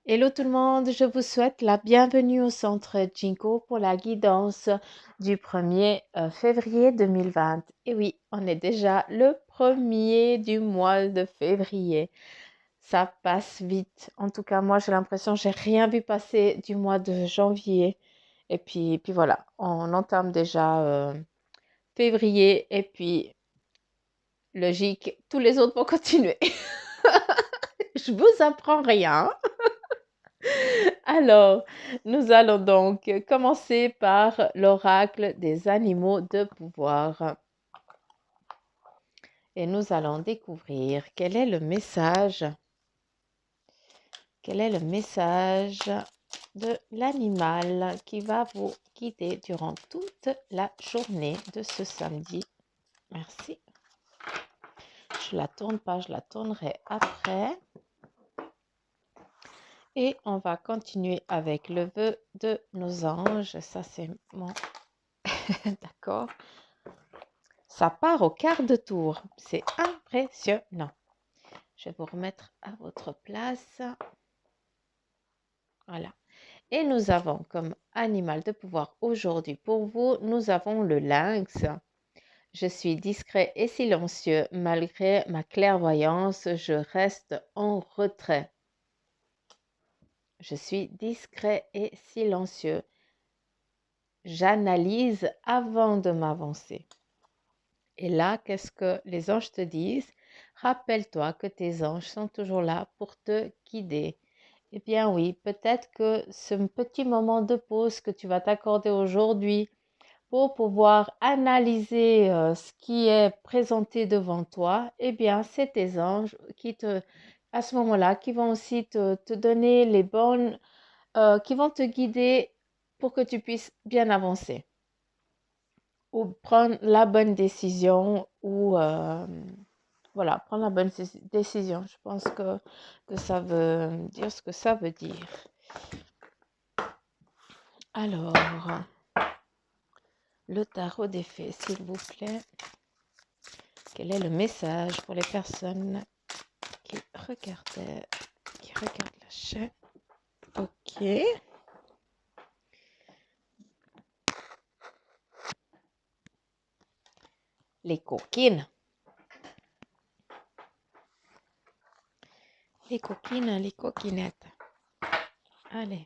Hello tout le monde, je vous souhaite la bienvenue au centre Jinko pour la guidance du 1er février 2020. Et oui, on est déjà le premier du mois de février. Ça passe vite. En tout cas, moi j'ai l'impression que j'ai rien vu passer du mois de janvier. Et puis voilà, on entame déjà février et puis logique, tous les autres vont continuer. Je vous apprends rien. Alors, nous allons donc commencer par l'oracle des animaux de pouvoir. Et nous allons découvrir quel est le message de l'animal qui va vous guider durant toute la journée de ce samedi. Merci. Je la tourne pas, je la tournerai après. Et on va continuer avec le vœu de nos anges. Ça, c'est mon... D'accord. Ça part au quart de tour. C'est impressionnant. Je vais vous remettre à votre place. Voilà. Et nous avons comme animal de pouvoir aujourd'hui pour vous, nous avons le lynx. Je suis discret et silencieux. Malgré ma clairvoyance, je reste en retrait. Je suis discret et silencieux. J'analyse avant de m'avancer. Et là, qu'est-ce que les anges te disent? Rappelle-toi que tes anges sont toujours là pour te guider. Eh bien oui, peut-être que ce petit moment de pause que tu vas t'accorder aujourd'hui pour pouvoir analyser ce qui est présenté devant toi, eh bien c'est tes anges à ce moment-là, qui vont aussi te donner les bonnes, qui vont te guider pour que tu puisses bien avancer ou prendre la bonne décision ou voilà, prendre la bonne décision. Je pense que ça veut dire ce que ça veut dire. Alors, le tarot des fées, s'il vous plaît. Quel est le message pour les personnes qui regardent la chaîne? Ok. Les coquines. Les coquines, les coquinettes. Allez.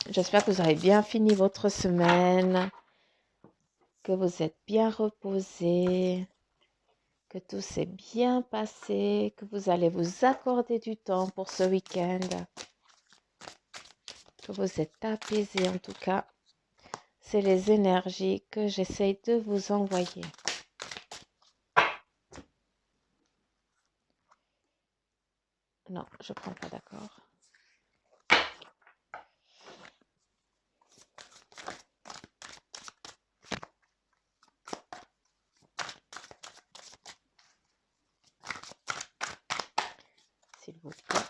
J'espère que vous avez bien fini votre semaine, que vous êtes bien reposés, que tout s'est bien passé, que vous allez vous accorder du temps pour ce week-end, que vous êtes apaisés en tout cas. C'est les énergies que j'essaye de vous envoyer. Non, je ne prends pas, d'accord. S'il vous plaît.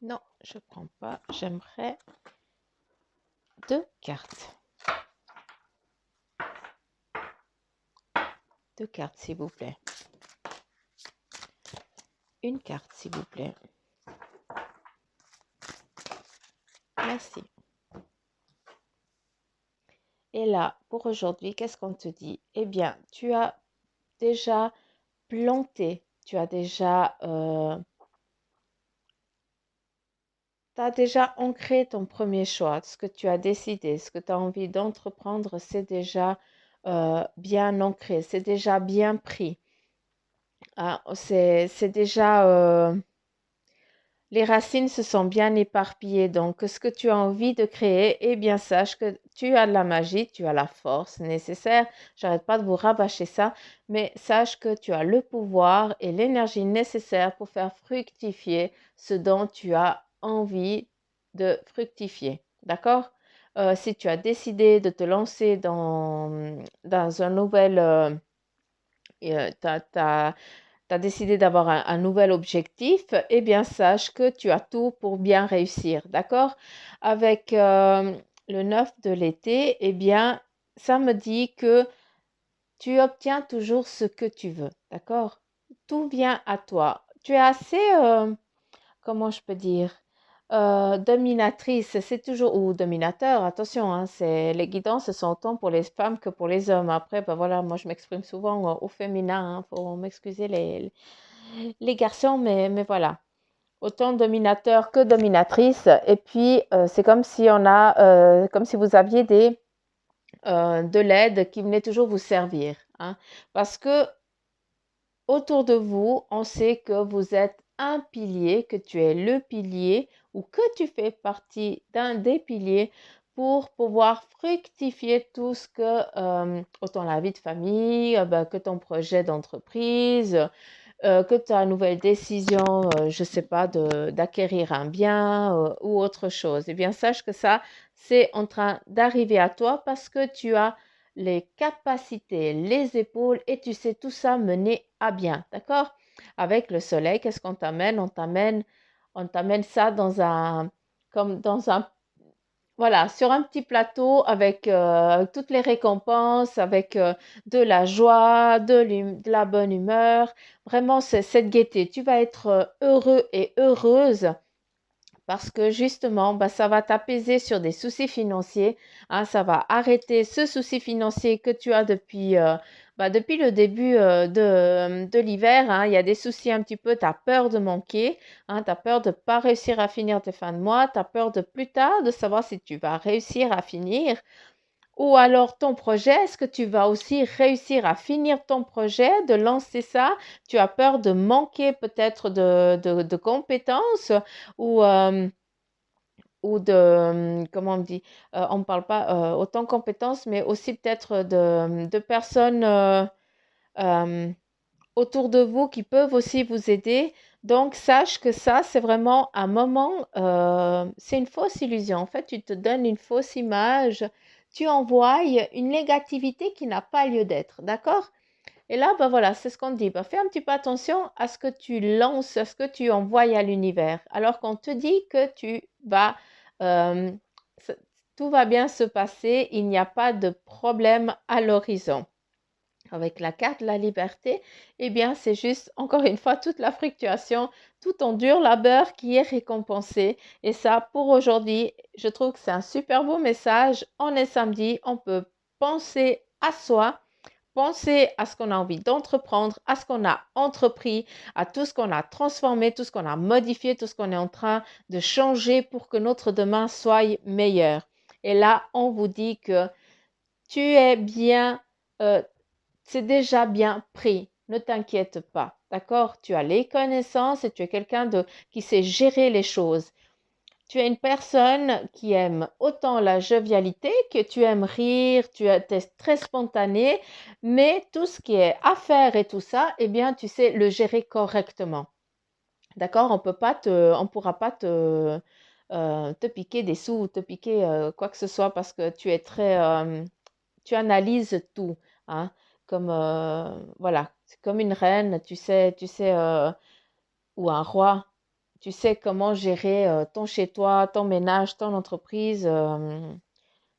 Non, je ne prends pas. J'aimerais 2 cartes. 2 cartes, s'il vous plaît. Une carte, s'il vous plaît. Merci. Et là, pour aujourd'hui, qu'est-ce qu'on te dit? Eh bien, tu as déjà planté, tu as déjà ancré ton premier choix, ce que tu as décidé, ce que tu as envie d'entreprendre, c'est déjà bien ancré, c'est déjà bien pris. Ah, c'est déjà, les racines se sont bien éparpillées. Donc, ce que tu as envie de créer, eh bien, sache que tu as de la magie, tu as la force nécessaire. J'arrête pas de vous rabâcher ça, mais sache que tu as le pouvoir et l'énergie nécessaire pour faire fructifier ce dont tu as envie de fructifier. D'accord? Si tu as décidé de te lancer dans un nouvel... t'as décidé d'avoir un nouvel objectif, eh bien, sache que tu as tout pour bien réussir, d'accord? Avec le 9 de l'été, eh bien, ça me dit que tu obtiens toujours ce que tu veux, d'accord? Tout vient à toi. Tu es assez, comment je peux dire, dominatrice, c'est toujours, ou dominateur, attention, hein, les guidances sont autant pour les femmes que pour les hommes. Après, ben voilà, moi je m'exprime souvent au féminin, hein, faut m'excuser les garçons, mais voilà. Autant dominateur que dominatrice. Et puis, c'est comme si comme si vous aviez de l'aide qui venait toujours vous servir, hein. Parce que autour de vous, on sait que vous êtes un pilier, que tu es le pilier ou que tu fais partie d'un des piliers pour pouvoir fructifier tout ce que, autant la vie de famille, ben, que ton projet d'entreprise, que ta nouvelle décision, je ne sais pas, d'acquérir un bien ou autre chose. Eh bien, sache que ça, c'est en train d'arriver à toi parce que tu as les capacités, les épaules et tu sais tout ça mener à bien, d'accord? Avec le soleil, qu'est-ce qu'on t'amène? On t'amène ça comme dans un, voilà, sur un petit plateau avec toutes les récompenses, avec de la joie, de la bonne humeur. Vraiment, c'est cette gaieté. Tu vas être heureux et heureuse parce que justement, bah, ça va t'apaiser sur des soucis financiers, hein, ça va arrêter ce souci financier que tu as depuis le début de l'hiver, hein. Il y a des soucis un petit peu, tu as peur de manquer, hein, tu as peur de ne pas réussir à finir tes fins de mois, tu as peur de plus tard de savoir si tu vas réussir à finir. Ou alors ton projet, est-ce que tu vas aussi réussir à finir ton projet, de lancer ça? Tu as peur de manquer peut-être de compétences ou, comment on dit, on ne parle pas autant compétences, mais aussi peut-être de personnes euh, autour de vous qui peuvent aussi vous aider. Donc, sache que ça, c'est vraiment un moment, c'est une fausse illusion. En fait, tu te donnes une fausse image, tu envoies une négativité qui n'a pas lieu d'être, d'accord? Et là, ben voilà, c'est ce qu'on dit. Ben, fais un petit peu attention à ce que tu lances, à ce que tu envoies à l'univers. Alors qu'on te dit que euh, ça- tout va bien se passer, il n'y a pas de problème à l'horizon. Avec la carte de la liberté, eh bien, c'est juste, encore une fois, toute la fluctuation, tout ton dur labeur qui est récompensé. Et ça, pour aujourd'hui, je trouve que c'est un super beau message. On est samedi, on peut penser à soi. Penser à ce qu'on a envie d'entreprendre, à ce qu'on a entrepris, à tout ce qu'on a transformé, tout ce qu'on a modifié, tout ce qu'on est en train de changer pour que notre demain soit meilleur. Et là, on vous dit que tu es bien, euh, c'est déjà bien pris. Ne t'inquiète pas, d'accord? Tu as les connaissances et tu es quelqu'un qui sait gérer les choses. Tu es une personne qui aime autant la jovialité, que tu aimes rire, tu es très spontané, mais tout ce qui est affaires et tout ça, eh bien, tu sais le gérer correctement. D'accord? On pourra pas te piquer des sous ou te piquer quoi que ce soit parce que tu analyses tout, hein, comme, voilà, c'est comme une reine, ou un roi. Tu sais comment gérer ton chez-toi, ton ménage, ton entreprise,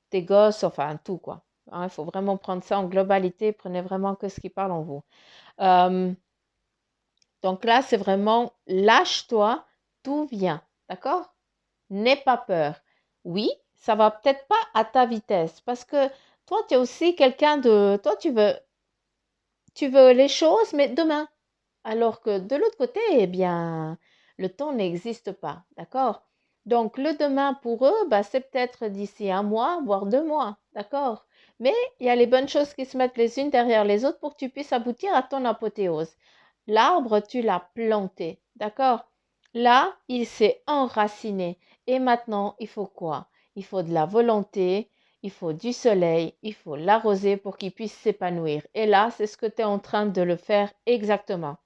tes gosses, enfin tout quoi. Hein, il faut vraiment prendre ça en globalité. Prenez vraiment que ce qui parle en vous. Euh, donc là, c'est vraiment lâche-toi, tout vient. D'accord? N'aie pas peur. Oui, ça va peut-être pas à ta vitesse parce que toi, tu es aussi quelqu'un de. Toi, tu veux les choses, mais demain. Alors que de l'autre côté, eh bien, le temps n'existe pas, d'accord? Donc, le demain pour eux, bah, c'est peut-être d'ici un mois, voire 2 mois, d'accord? Mais il y a les bonnes choses qui se mettent les unes derrière les autres pour que tu puisses aboutir à ton apothéose. L'arbre, tu l'as planté, d'accord? Là, il s'est enraciné. Et maintenant, il faut quoi? Il faut de la volonté, il faut du soleil, il faut l'arroser pour qu'il puisse s'épanouir. Et là, c'est ce que tu es en train de le faire exactement.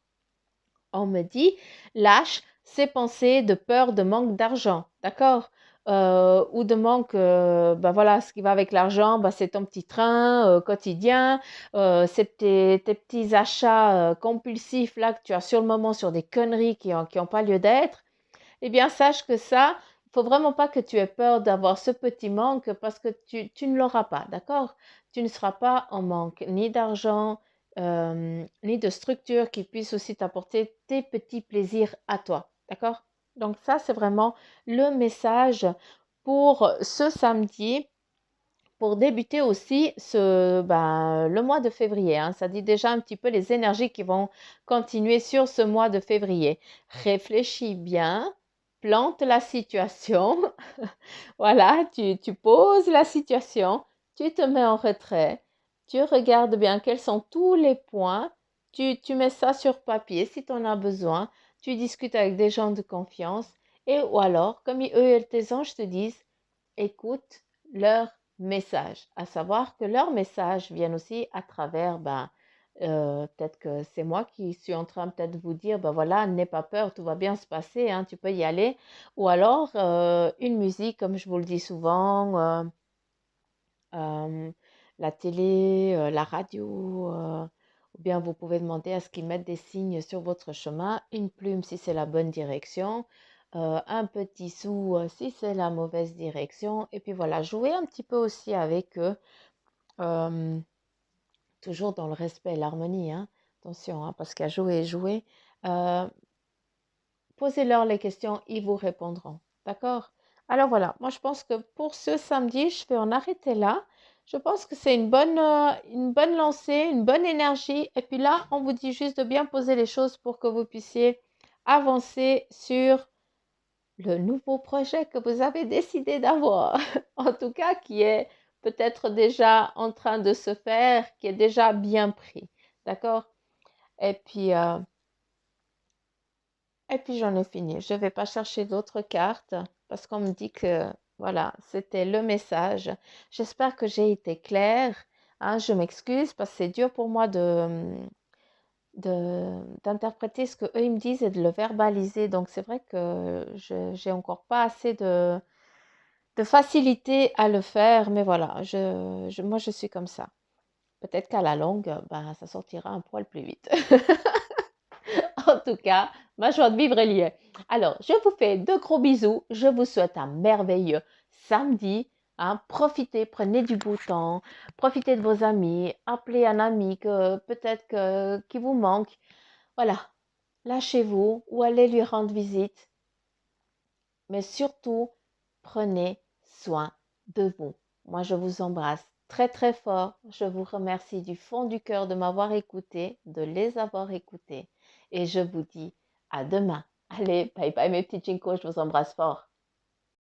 On me dit, lâche ces pensées de peur, de manque d'argent, d'accord? Ou de manque, ben voilà, ce qui va avec l'argent, ben c'est ton petit train quotidien, c'est tes petits achats compulsifs là que tu as sur le moment sur des conneries qui ont pas lieu d'être. Eh bien, sache que ça, il faut vraiment pas que tu aies peur d'avoir ce petit manque parce que tu ne l'auras pas, d'accord? Tu ne seras pas en manque ni d'argent, ni de structure qui puisse aussi t'apporter tes petits plaisirs à toi, d'accord? Donc ça, c'est vraiment le message pour ce samedi pour débuter aussi le mois de février, hein. Ça dit déjà un petit peu les énergies qui vont continuer sur ce mois de février. Réfléchis bien, plante la situation. Voilà, tu poses la situation, tu te mets en retrait, tu regardes bien quels sont tous les points, tu mets ça sur papier si tu en as besoin, tu discutes avec des gens de confiance et ou alors, comme eux et tes anges te disent, écoute leur message, à savoir que leurs messages viennent aussi à travers, peut-être que c'est moi qui suis en train peut-être de vous dire, ben voilà, n'aie pas peur, tout va bien se passer, hein, tu peux y aller. Ou alors une musique, comme je vous le dis souvent, euh, la télé, la radio, ou bien vous pouvez demander à ce qu'ils mettent des signes sur votre chemin, une plume si c'est la bonne direction, un petit sou si c'est la mauvaise direction. Et puis voilà, jouer un petit peu aussi avec eux, euh, toujours dans le respect et l'harmonie, hein. Attention, hein, parce qu'à jouer et jouer, euh, posez-leur les questions, ils vous répondront. D'accord? Alors voilà, moi je pense que pour ce samedi, je vais en arrêter là. Je pense que c'est une bonne lancée, une bonne énergie. Et puis là, on vous dit juste de bien poser les choses pour que vous puissiez avancer sur le nouveau projet que vous avez décidé d'avoir. En tout cas, qui est peut-être déjà en train de se faire, qui est déjà bien pris. D'accord? Et puis, euh, Et puis j'en ai fini. Je ne vais pas chercher d'autres cartes parce qu'on me dit que voilà, c'était le message. J'espère que j'ai été claire, hein. Je m'excuse parce que c'est dur pour moi d'interpréter ce que eux ils me disent et de le verbaliser. Donc c'est vrai que je j'ai encore pas assez de facilité à le faire, mais voilà, moi je suis comme ça. Peut-être qu'à la longue, ben, ça sortira un poil plus vite. En tout cas, ma joie de vivre est liée. Alors, je vous fais de gros bisous. Je vous souhaite un merveilleux samedi, hein. Profitez, prenez du beau temps, profitez de vos amis, appelez un ami que peut-être qui vous manque. Voilà, lâchez-vous ou allez lui rendre visite. Mais surtout, prenez soin de vous. Moi, je vous embrasse très très fort. Je vous remercie du fond du cœur de m'avoir écouté, de les avoir écoutés. Et je vous dis à demain. Allez, bye bye mes petits Jinko, je vous embrasse fort.